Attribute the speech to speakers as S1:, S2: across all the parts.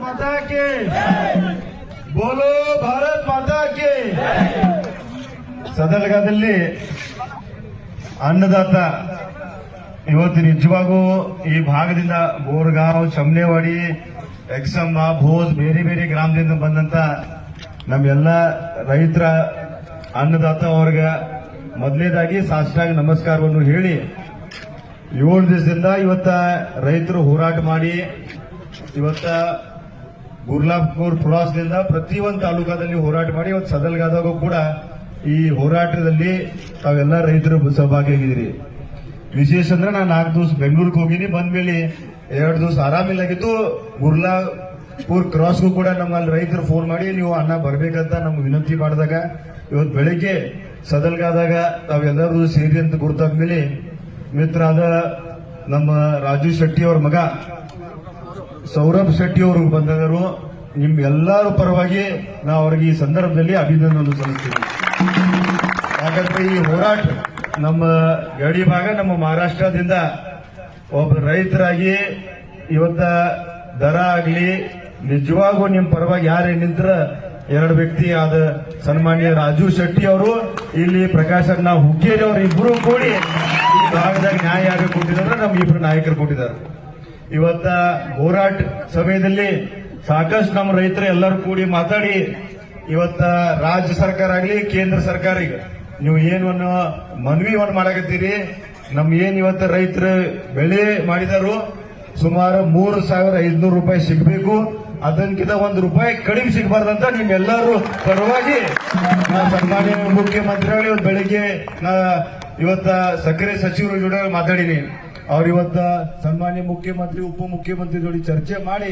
S1: माता के बोलो भारत माता के ಸದಲಗದಲ್ಲಿ ಅನ್ನದಾತ ಇವತ್ತು ನಿಜವಾಗೂ ಈ ಭಾಗದಿಂದ ಬೋರ್ಗಾಂವ್ ಚಮ್ನೇವಾಡಿ ಎಕ್ಸಮ್ಮ ಭೋಜ್ ಬೇರೆ ಬೇರೆ ಗ್ರಾಮದಿಂದ ಬಂದಂತ ನಮ್ಮೆಲ್ಲ ರೈತರ ಅನ್ನದಾತ ಅವ್ರಿಗೆ ಮೊದಲನೇದಾಗಿ ಸಾಷ್ಟಾಂಗ ನಮಸ್ಕಾರವನ್ನು ಹೇಳಿ 7 ದಿವಸದಿಂದ ಇವತ್ತ ರೈತರು ಹೋರಾಟ ಮಾಡಿ ಇವತ್ತ ಗುರ್ಲಾಪುರ್ ಪ್ರವಾಸದಿಂದ ಪ್ರತಿಯೊಂದು ತಾಲೂಕಾದಲ್ಲಿ ಹೋರಾಟ ಮಾಡಿ ಇವತ್ತು ಸದಲ್ಗಾದಾಗೂ ಕೂಡ ಈ ಹೋರಾಟದಲ್ಲಿ ತಾವೆಲ್ಲ ರೈತರು ಸಹಭಾಗಿಯಾಗಿದ್ದೀರಿ. ವಿಶೇಷ ಅಂದ್ರೆ ನಾನು 4 ದಿವಸ ಬೆಂಗಳೂರಿಗೆ ಹೋಗಿನಿ, ಬಂದ್ಮೇಲೆ 2 ದಿವಸ ಆರಾಮಿಲ್ಲಾಗಿತ್ತು. ಗುರ್ಲಾಪುರ್ ಕ್ರಾಸ್ಗೂ ಕೂಡ ನಮ್ಮಲ್ಲಿ ರೈತರು ಫೋನ್ ಮಾಡಿ ನೀವು ಅಣ್ಣ ಬರ್ಬೇಕಂತ ನಮ್ಗೆ ವಿನಂತಿ ಮಾಡಿದಾಗ ಇವತ್ತು ಬೆಳಿಗ್ಗೆ ಸದಲ್ಗಾದಾಗ ತಾವೆಲ್ಲರೂ ಸೇರಿ ಅಂತ ಗುರುತಾದ್ಮೇಲೆ ಮಿತ್ರರಾದ ನಮ್ಮ ರಾಜು ಶೆಟ್ಟಿ ಅವ್ರ ಮಗ ಸೌರಭ್ ಶೆಟ್ಟಿ ಅವರು ಬಂದರು. ನಿಮ್ ಎಲ್ಲರ ಪರವಾಗಿ ನಾವು ಅವರಿಗೆ ಈ ಸಂದರ್ಭದಲ್ಲಿ ಅಭಿನಂದನೆ ಸಲ್ಲಿಸ್ತೀವಿ. ಯಾಕಂದ್ರೆ ಈ ಹೋರಾಟ ನಮ್ಮ ಗಡಿ ಭಾಗ ನಮ್ಮ ಮಹಾರಾಷ್ಟ್ರದಿಂದ ಒಬ್ಬ ರೈತರಾಗಿ ಇವತ್ತ ದರ ಆಗ್ಲಿ ನಿಜವಾಗೂ ನಿಮ್ ಪರವಾಗಿ ಯಾರೇ ನಿಂತ್ರ 2 ವ್ಯಕ್ತಿ ಆದ ಸನ್ಮಾನ್ಯ ರಾಜು ಶೆಟ್ಟಿ ಅವರು, ಇಲ್ಲಿ ಪ್ರಕಾಶಣ್ಣ ಹುಕ್ಕೇರಿ ಅವರು ಇಬ್ಬರು ಕೂಡಿ ಈ ಭಾಗದಾಗ ನ್ಯಾಯ ಯಾರು ಕೊಟ್ಟಿದ್ದಾರೆ, ನಮ್ಮ ಇಬ್ಬರು ನಾಯಕರು ಕೊಟ್ಟಿದ್ದಾರೆ. ಇವತ್ತ ಹೋರಾಟ ಸಮಯದಲ್ಲಿ ಸಾಕಷ್ಟು ನಮ್ಮ ರೈತರು ಎಲ್ಲರೂ ಕೂಡಿ ಮಾತಾಡಿ ಇವತ್ತ ರಾಜ್ಯ ಸರ್ಕಾರ ಆಗಲಿ ಕೇಂದ್ರ ಸರ್ಕಾರ ಈಗ ನೀವು ಏನು ಮನವಿ ಮಾಡಕತ್ತೀರಿ, ನಮ್ ಏನ್ ಇವತ್ತ ರೈತರು ಬೆಳೆ ಮಾಡಿದಾರು ಸುಮಾರು 3,500 ರೂಪಾಯಿ ಸಿಗಬೇಕು, ಅದಕ್ಕಿಂತ ₹1 ಕಡಿಮೆ ಸಿಗಬಾರ್ದಂತ ನಿಮ್ಮೆಲ್ಲರೂ ಪರವಾಗಿ ಸನ್ಮಾನ್ಯ ಮುಖ್ಯಮಂತ್ರಿಗಳು ಇವತ್ತು ಬೆಳಿಗ್ಗೆ ಇವತ್ತ ಸಕ್ಕರೆ ಸಚಿವರ ಜೊತೆ ಮಾತಾಡಿನಿ. ಅವ್ರು ಇವತ್ತ ಸನ್ಮಾನ್ಯ ಮುಖ್ಯಮಂತ್ರಿ ಉಪಮುಖ್ಯಮಂತ್ರಿ ಜೊತೆ ಚರ್ಚೆ ಮಾಡಿ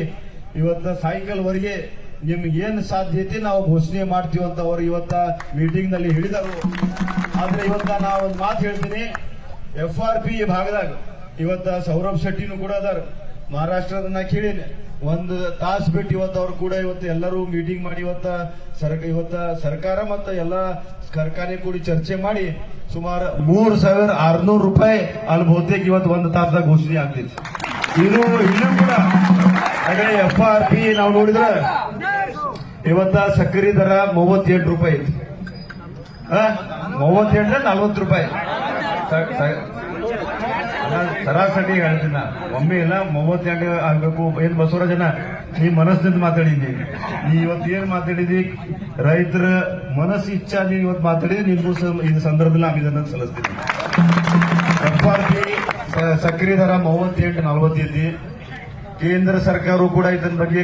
S1: ಇವತ್ತ ಸಾಯಂಕಾಲ ವರೆಗೆ ನಿಮ್ಗೆ ಏನ್ ಸಾಧ್ಯತೆ ನಾವು ಘೋಷಣೆ ಮಾಡ್ತೀವಿ ಅಂತ ಅವರು ಇವತ್ತ ಮೀಟಿಂಗ್ ನಲ್ಲಿ ಹೇಳಿದರು. ಆದ್ರೆ ಇವತ್ತ ನಾವು ಒಂದು ಮಾತು ಹೇಳ್ತೀನಿ, FRP ಭಾಗದಾಗ ಇವತ್ತ ಸೌರಭ್ ಶೆಟ್ಟಿನೂ ಕೂಡ ಅದಾರ, ಮಹಾರಾಷ್ಟ್ರದ ಕೇಳಿನಿ. 1 ತಾಸು ಬಿಟ್ಟು ಇವತ್ತು ಅವ್ರು ಕೂಡ ಇವತ್ತು ಎಲ್ಲರೂ ಮೀಟಿಂಗ್ ಮಾಡಿ ಇವತ್ತ ಸರ್ಕಾರ ಮತ್ತು ಎಲ್ಲ ಕಾರ್ಖಾನೆ ಕೂಡಿ ಚರ್ಚೆ ಮಾಡಿ ಸುಮಾರು 3,600 ರೂಪಾಯಿ ಅಲ್ಲಿ ಬಹುತೇಕ ಇವತ್ತು 1 ತಾಸದಾಗ ಘೋಷಣೆ ಆಗ್ತೈತಿ. ಇನ್ನೂ ಕೂಡ ಹಾಗೆ FRP ನಾವು ನೋಡಿದ್ರೆ ಇವತ್ತ ಸಕ್ಕರೆ ದರ 38 ರೂಪಾಯಿ ಐತಿ, 38 40 ರೂಪಾಯಿ ಸರಾಸರಿ ಹೇಳ್ತೀನ. ಒಮ್ಮೆ ಇಲ್ಲ 38 ಆಗ್ಬೇಕು. ಏನ್ ಬಸವರಾಜನ ನೀ ಮನಸ್ಸಿನಿಂದ ಮಾತಾಡಿದ್ದಿ, ನೀ ಇವತ್ತು ಏನ್ ಮಾತಾಡಿದಿ ರೈತರ ಮನಸ್ಸು ಇಚ್ಛಾ ನೀ ಇವತ್ತು ಮಾತಾಡಿದಿ, ನಿಮಗೂ ಈ ಸಂದರ್ಭದಲ್ಲಿ ಅಭಿನಂದನೆ ಸಲ್ಲಿಸ್ತೀನಿ. FRP ಸಕ್ಕರೆ ದರ 38-40 ಐತಿ. ಕೇಂದ್ರ ಸರ್ಕಾರವು ಕೂಡ ಇದರ ಬಗ್ಗೆ